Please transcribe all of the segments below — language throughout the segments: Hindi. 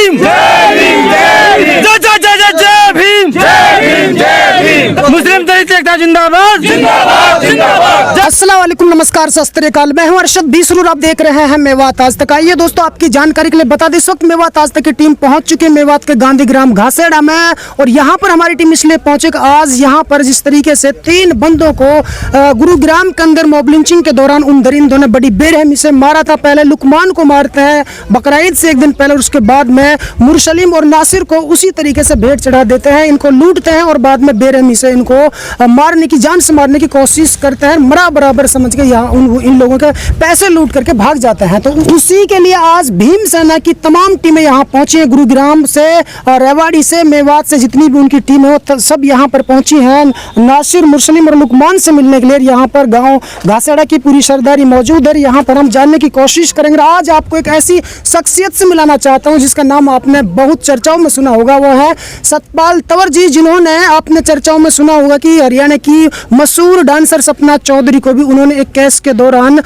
भीम, जय भीम, जय जय जय जय जय भीम, जय भीम, जय भीम। मुस्लिम दलित एकता जिंदाबाद, जिंदाबाद, जिंदाबाद। अस्सलाम वालेकुम, नमस्कार, सत श्री अकाल। मैं हूं अरशद बीसरूर, आप देख रहे हैं मेवात आज तक। आइए दोस्तों, आपकी जानकारी के लिए बता दें, इस वक्त मेवात आज तक की टीम पहुंच चुकी है मेवात के गांधीग्राम घासेड़ा में। और यहां पर हमारी टीम इसलिए पहुंचे कि आज यहां पर जिस तरीके से 3 बंदों को गुरुग्राम के अंदर मॉब लिंचिंग के दौरान उन दरिंदों ने बड़ी बेरहमी से मारा था। पहले लुकमान को मारते हैं बकरीद से एक दिन पहले, उसके बाद में मुरसलीम और नासिर को उसी तरीके से भेंट चढ़ा देते हैं, इनको लूटते हैं और बाद में बेरहमी से इनको मारने की, जान से मारने की कोशिश करते हैं। मरा बराबर समझ के यहाँ इन लोगों के पैसे लूट करके भाग जाते हैं। तो उसी के लिए आज भीम सेना की तमाम टीमें यहाँ पहुंची हैं, गुरुग्राम से, रेवाड़ी से, मेवात से, जितनी भी उनकी टीम है सब यहाँ पर पहुंची हैं नासिर, मुरसलीम और लुकमान से मिलने के लिए। यहाँ पर गाँव घासेड़ा की पूरी सरदारी मौजूद है। यहाँ पर हम जानने की कोशिश करेंगे। आज आपको एक ऐसी शख्सियत से मिलाना चाहता हूँ जिसका नाम आपने बहुत चर्चाओं में सुना होगा, वो है सतपाल तंवर जी, जिन्होंने आपने चर्चाओं में सुना होगा कि हरियाणा की मशहूर डांसर सपना चौधरी को भी उन्होंने एक केस के दौरान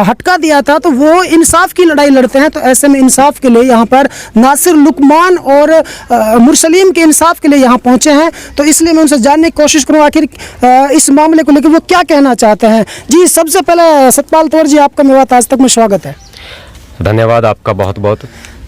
हटका दिया था। तो वो इंसाफ की लड़ाई लड़ते हैं। तो ऐसे में इंसाफ के लिए यहाँ पर नासिर, लुकमान और मुरसलीम के इंसाफ के लिए यहाँ पहुँचे हैं। तो इसलिए मैं उनसे जानने की कोशिश करूँ आखिर इस मामले को लेकर वो क्या कहना चाहते हैं। जी, सबसे पहले सतपाल तंवर जी, आपका मेवात आज तक में स्वागत है। धन्यवाद आपका बहुत बहुत।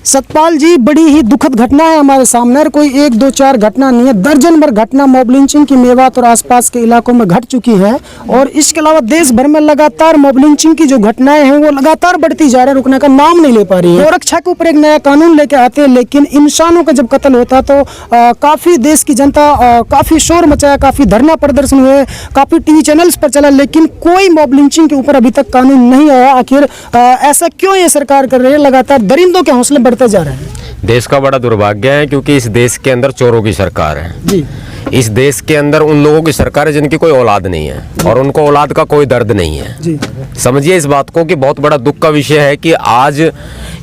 सतपाल जी, बड़ी ही दुखद घटना है हमारे सामने। कोई 1 2 4 घटना नहीं है, दर्जन भर घटना मॉब लिंचिंग की मेवात और आसपास के इलाकों में घट चुकी है। और इसके अलावा देश भर में लगातार मॉब लिंचिंग की जो घटनाएं हैं वो लगातार बढ़ती जा रही है, रुकने का नाम नहीं ले पा रही है। गोरक्षा के ऊपर एक नया कानून लेके आते हैं, लेकिन इंसानों का जब कत्ल होता तो काफ़ी देश की जनता काफ़ी शोर मचाया, काफ़ी धरना प्रदर्शन हुए, काफ़ी टीवी चैनल्स पर चला, लेकिन कोई मॉब लिंचिंग के ऊपर अभी तक कानून नहीं आया। आखिर ऐसा क्यों ये सरकार कर रही है? लगातार दरिंदों के हौसले बढ़ते जा रहे हैं। देश का बड़ा दुर्भाग्य है क्योंकि इस देश के अंदर चोरों की सरकार है जी। इस देश के अंदर उन लोगों की सरकार है जिनकी कोई औलाद नहीं है और उनको औलाद का कोई दर्द नहीं है जी। समझिए इस बात को कि बहुत बड़ा दुख का विषय है कि आज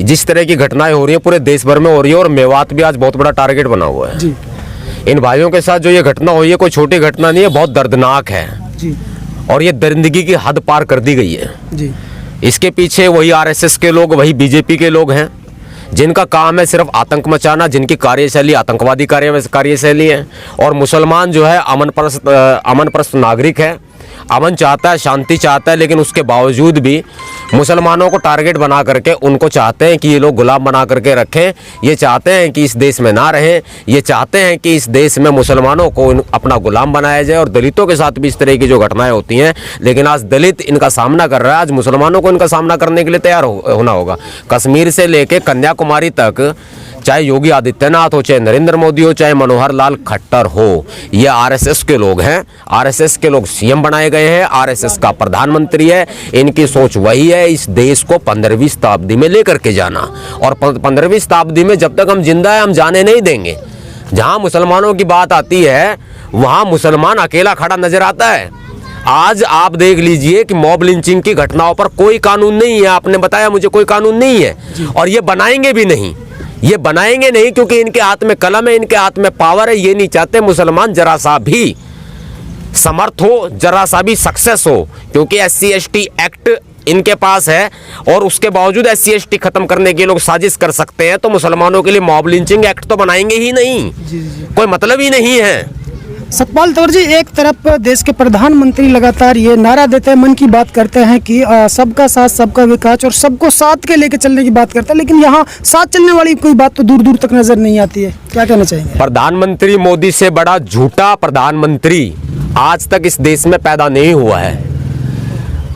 जिस तरह की घटनाएं हो रही है पूरे देश भर में हो रही है और मेवात भी आज बहुत बड़ा टारगेट बना हुआ है। जी। इन भाइयों के साथ जो ये घटना हुई है कोई छोटी घटना नहीं है, बहुत दर्दनाक है जी। और ये दरिंदगी की हद पार कर दी गई है जी। इसके पीछे वही RSS के लोग, वही बीजेपी के लोग हैं जिनका काम है सिर्फ आतंक मचाना, जिनकी कार्यशैली आतंकवादी कार्यशैली है। और मुसलमान जो है अमन परस्त नागरिक है, अमन चाहता है, शांति चाहता है, लेकिन उसके बावजूद भी मुसलमानों को टारगेट बना करके उनको चाहते हैं कि ये लोग गुलाम बना करके रखें। ये चाहते हैं कि इस देश में ना रहें, ये चाहते हैं कि इस देश में मुसलमानों को अपना गुलाम बनाया जाए। और दलितों के साथ भी इस तरह की जो घटनाएं होती हैं, लेकिन आज दलित इनका सामना कर रहा है, आज मुसलमानों को इनका सामना करने के लिए तैयार होना होगा। कश्मीर से लेके कन्याकुमारी तक, चाहे योगी आदित्यनाथ हो, चाहे नरेंद्र मोदी हो, चाहे मनोहर लाल खट्टर हो, ये RSS के लोग हैं। RSS के लोग CM बनाए गए हैं, RSS का प्रधानमंत्री है। इनकी सोच वही है इस देश को 15वीं शताब्दी में लेकर के जाना, और 15वीं शताब्दी में जब तक हम जिंदा है हम जाने नहीं देंगे। जहां मुसलमानों की बात आती है वहां मुसलमान अकेला खड़ा नजर आता है। आज आप देख लीजिए कि मॉब लिंचिंग की घटनाओं पर कोई कानून नहीं है। आपने बताया मुझे कोई कानून नहीं है और ये बनाएंगे भी नहीं। ये बनाएंगे नहीं क्योंकि इनके हाथ में कलम है, इनके हाथ में पावर है। ये नहीं चाहते मुसलमान जरा सा भी समर्थ हो, जरा सा भी सक्सेस हो, क्योंकि SC/ST एक्ट इनके पास है और उसके बावजूद SC/ST खत्म करने के लोग साजिश कर सकते हैं। तो मुसलमानों के लिए मॉब लिंचिंग एक्ट तो बनाएंगे ही नहीं। कोई मतलब ही नहीं है। सतपाल तंवर जी, एक तरफ देश के प्रधानमंत्री लगातार ये नारा देते हैं, मन की बात करते हैं कि सबका साथ सबका विकास और सबको साथ के लेके चलने की बात करते हैं, लेकिन यहाँ साथ चलने वाली कोई बात तो दूर दूर तक नजर नहीं आती है। क्या कहना चाहेंगे? प्रधानमंत्री मोदी से बड़ा झूठा प्रधानमंत्री आज तक इस देश में पैदा नहीं हुआ है।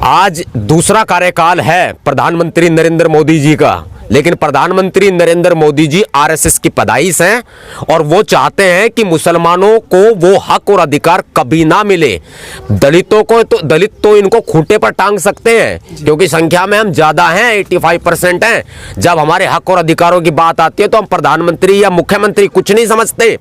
आज दूसरा कार्यकाल है प्रधानमंत्री नरेंद्र मोदी जी का, लेकिन प्रधानमंत्री नरेंद्र मोदी जी RSS की पैदाइश हैं और वो चाहते हैं कि मुसलमानों को वो हक और अधिकार कभी ना मिले। दलितों को तो दलित तो इनको खूंटे पर टांग सकते हैं क्योंकि संख्या में हम ज़्यादा हैं, 85% हैं। जब हमारे हक और अधिकारों की बात आती है तो हम प्रधानमंत्री या मुख्यमंत्री कुछ नहीं समझते।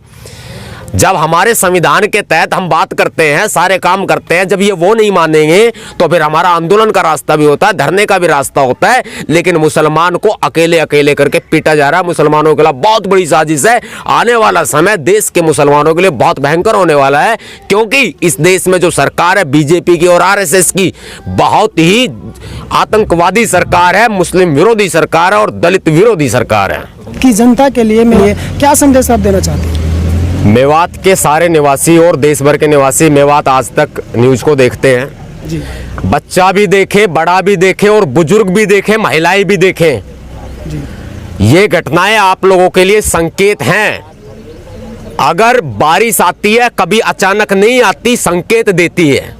जब हमारे संविधान के तहत हम बात करते हैं, सारे काम करते हैं, जब ये वो नहीं मानेंगे तो फिर हमारा आंदोलन का रास्ता भी होता है, धरने का भी रास्ता होता है। लेकिन मुसलमान को अकेले अकेले करके पीटा जा रहा है। मुसलमानों के लिए बहुत बड़ी साजिश है। आने वाला समय देश के मुसलमानों के लिए बहुत भयंकर होने वाला है, क्योंकि इस देश में जो सरकार है बीजेपी की और आरएसएस की, बहुत ही आतंकवादी सरकार है, मुस्लिम विरोधी सरकार है और दलित विरोधी सरकार है। की जनता के लिए क्या संदेश आप देना चाहते हैं? मेवात के सारे निवासी और देश भर के निवासी मेवात आज तक न्यूज को देखते हैं जी। बच्चा भी देखे, बड़ा भी देखे और बुजुर्ग भी देखे, महिलाएं भी देखें जी। ये घटनाएं आप लोगों के लिए संकेत हैं। अगर बारिश आती है, कभी अचानक नहीं आती, संकेत देती है।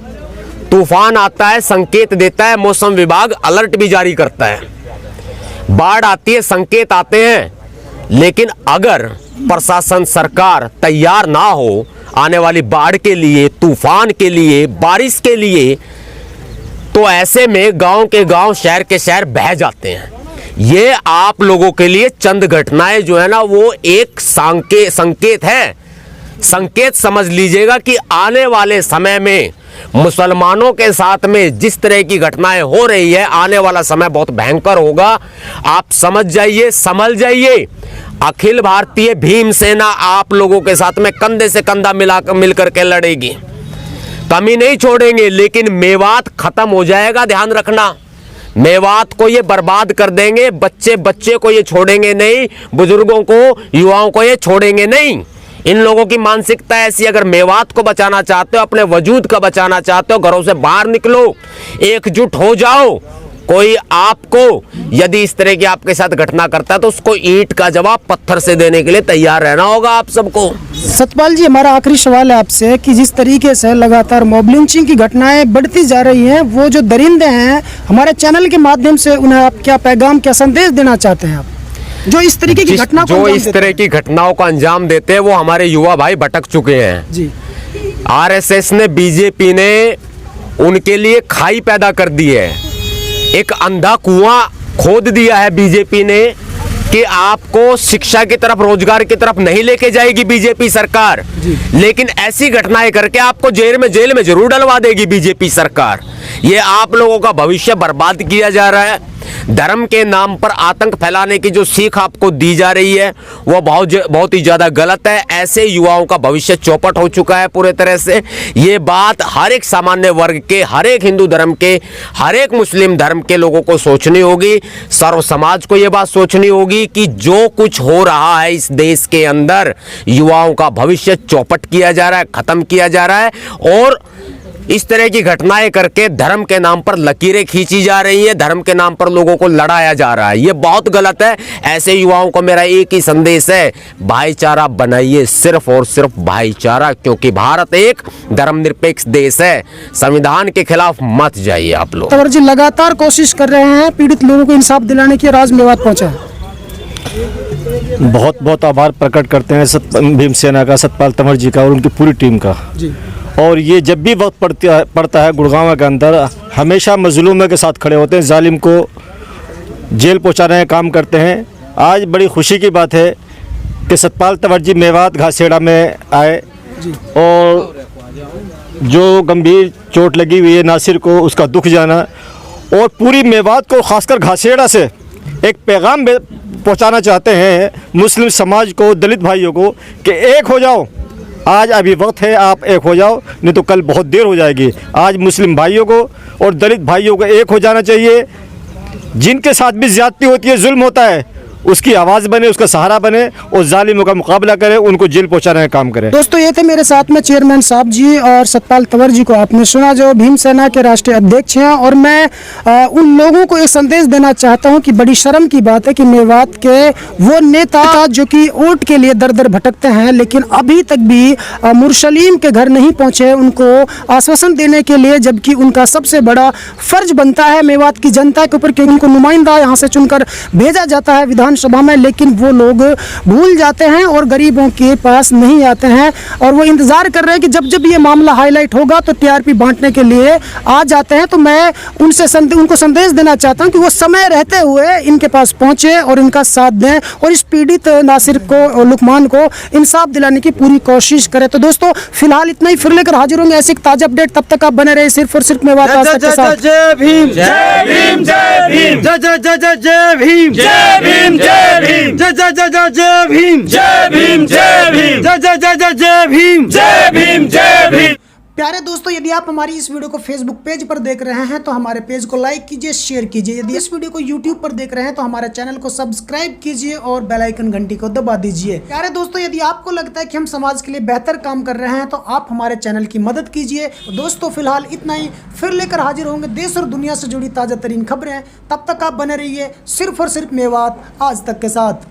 तूफान आता है, संकेत देता है। मौसम विभाग अलर्ट भी जारी करता है। बाढ़ आती है, संकेत आते हैं। लेकिन अगर प्रशासन, सरकार तैयार ना हो आने वाली बाढ़ के लिए, तूफान के लिए, बारिश के लिए, तो ऐसे में गांव के गांव, शहर के शहर बह जाते हैं। ये आप लोगों के लिए चंद घटनाएं जो है ना, वो एक संकेत है। संकेत समझ लीजिएगा कि आने वाले समय में मुसलमानों के साथ में जिस तरह की घटनाएं हो रही है, आने वाला समय बहुत भयंकर होगा। आप समझ जाइए, समझ जाइए। अखिल भारतीय भीम सेना आप लोगों के साथ में कंधे से कंधा मिलकर के लड़ेगी, कमी नहीं छोड़ेंगे। लेकिन मेवात खत्म हो जाएगा, ध्यान रखना। मेवात को ये बर्बाद कर देंगे। बच्चे बच्चे को ये छोड़ेंगे नहीं, बुजुर्गों को, युवाओं को ये छोड़ेंगे नहीं। इन लोगों की मानसिकता ऐसी। अगर मेवात को बचाना चाहते हो, अपने वजूद का बचाना चाहते हो, घरों से बाहर निकलो, एकजुट हो जाओ। कोई आपको यदि इस तरह की आपके साथ घटना करता है तो उसको ईंट का जवाब पत्थर से देने के लिए तैयार रहना होगा आप सबको। सतपाल जी, हमारा आखिरी सवाल है आपसे कि जिस तरीके से लगातार मॉब लिंचिंग की घटनाएं बढ़ती जा रही हैं, वो जो दरिंदे हैं, हमारे चैनल के माध्यम से उन्हें आप क्या पैगाम, क्या संदेश देना चाहते हैं आप, जो इस तरीके की घटना को जो इस तरह की घटनाओं का अंजाम देते हैं? वो हमारे युवा भाई भटक चुके हैं जी। आरएसएस ने, बीजेपी ने उनके लिए खाई पैदा कर दी है। एक अंधा कुआं खोद दिया है बीजेपी ने कि आपको शिक्षा की तरफ, रोजगार की तरफ नहीं लेके जाएगी बीजेपी सरकार, लेकिन ऐसी घटनाएं करके आपको जेल में जरूर डलवा देगी बीजेपी सरकार। ये आप लोगों का भविष्य बर्बाद किया जा रहा है। धर्म के नाम पर आतंक फैलाने की जो सीख आपको दी जा रही है वो बहुत ही ज्यादा गलत है। ऐसे युवाओं का भविष्य चौपट हो चुका है पूरे तरह से। ये बात हर एक सामान्य वर्ग के, हर एक हिंदू धर्म के, हर एक मुस्लिम धर्म के लोगों को सोचनी होगी। सर्व समाज को ये बात सोचनी होगी कि जो कुछ हो रहा है इस देश के अंदर, युवाओं का भविष्य चौपट किया जा रहा है, खत्म किया जा रहा है। और इस तरह की घटनाएं करके धर्म के नाम पर लकीरें खींची जा रही हैं, धर्म के नाम पर लोगों को लड़ाया जा रहा है। ये बहुत गलत है। ऐसे युवाओं को मेरा एक ही संदेश है, भाईचारा बनाइए, सिर्फ और सिर्फ भाईचारा, क्योंकि भारत एक धर्मनिरपेक्ष देश है। संविधान के खिलाफ मत जाइए आप लोग। तंवर जी लगातार कोशिश कर रहे हैं पीड़ित लोगों को इंसाफ दिलाने की, आज मेवात पहुंचा है। बहुत बहुत आभार प्रकट करते हैं भीम सेना का, सतपाल तंवर जी का और उनकी पूरी टीम का जी। और ये जब भी वक्त पड़ता है गुड़गांव के अंदर, हमेशा मजलूमों के साथ खड़े होते हैं, जालिम को जेल पहुंचाने का काम करते हैं। आज बड़ी खुशी की बात है कि सतपाल तंवर जी मेवात घासेड़ा में आए और जो गंभीर चोट लगी हुई है नासिर को, उसका दुख जाना और पूरी मेवात को, खासकर घासेड़ा से एक पैगाम पहुंचाना चाहते हैं मुस्लिम समाज को, दलित भाइयों को कि एक हो जाओ। आज अभी वक्त है, आप एक हो जाओ, नहीं तो कल बहुत देर हो जाएगी। आज मुस्लिम भाइयों को और दलित भाइयों को एक हो जाना चाहिए। जिनके साथ भी ज्यादती होती है, जुल्म होता है, उसकी आवाज़ बने, उसका सहारा बने और जालिमों का मुकाबला करे, उनको जेल पहुंचाने का काम करे। दोस्तों, ये थे मेरे साथ में चेयरमैन साहब जी और सतपाल तंवर जी को आपने सुना, जो भीम सेना के राष्ट्रीय अध्यक्ष हैं। और मैं उन लोगों को एक संदेश देना चाहता हूं कि बड़ी शर्म की बात है कि मेवात के वो नेता जो कि वोट के लिए दर दर भटकते हैं, लेकिन अभी तक भी मुरसलीम के घर नहीं पहुंचे उनको आश्वासन देने के लिए, जबकि उनका सबसे बड़ा फर्ज बनता है मेवात की जनता के ऊपर कि उनको नुमाइंदा यहाँ से चुनकर भेजा जाता है विधान विधानसभा में, लेकिन वो लोग भूल जाते हैं और गरीबों के पास नहीं आते हैं और वो इंतजार कर रहे हैं कि जब जब ये मामला हाईलाइट होगा तो टीआरपी बांटने के लिए आ जाते हैं। तो मैं उनको संदेश देना चाहता हूं कि वो समय रहते हुए इनके पास पहुंचे और इनका साथ दें और इस पीड़ित नासिर को, लुकमान को इंसाफ दिलाने की पूरी कोशिश करें। तो दोस्तों फिलहाल इतना ही, फिर लेकर हाजिर होंगे ऐसे एक ताजा अपडेट। तब तक आप बने रहे सिर्फ और सिर्फ मेवात आज तक के साथ। जय भीम जय भीम जय भीम जय जय जय जय जय भीम जय भीम जय भीम जय जय जय जय जय भीम जय भीम जय भीम जय जय जय जय जय भीम जय भीम जय भीम। प्यारे दोस्तों, यदि आप हमारी इस वीडियो को फेसबुक पेज पर देख रहे हैं तो हमारे पेज को लाइक कीजिए, शेयर कीजिए। यदि इस वीडियो को यूट्यूब पर देख रहे हैं तो हमारे चैनल को सब्सक्राइब कीजिए और बेल आइकन घंटी को दबा दीजिए। प्यारे दोस्तों, यदि आपको लगता है कि हम समाज के लिए बेहतर काम कर रहे हैं तो आप हमारे चैनल की मदद कीजिए। तो दोस्तों फिलहाल इतना ही, फिर लेकर हाजिर होंगे देश और दुनिया से जुड़ी ताजा तरीन खबरें। तब तक आप बने रहिए सिर्फ और सिर्फ मेवात आज तक के साथ।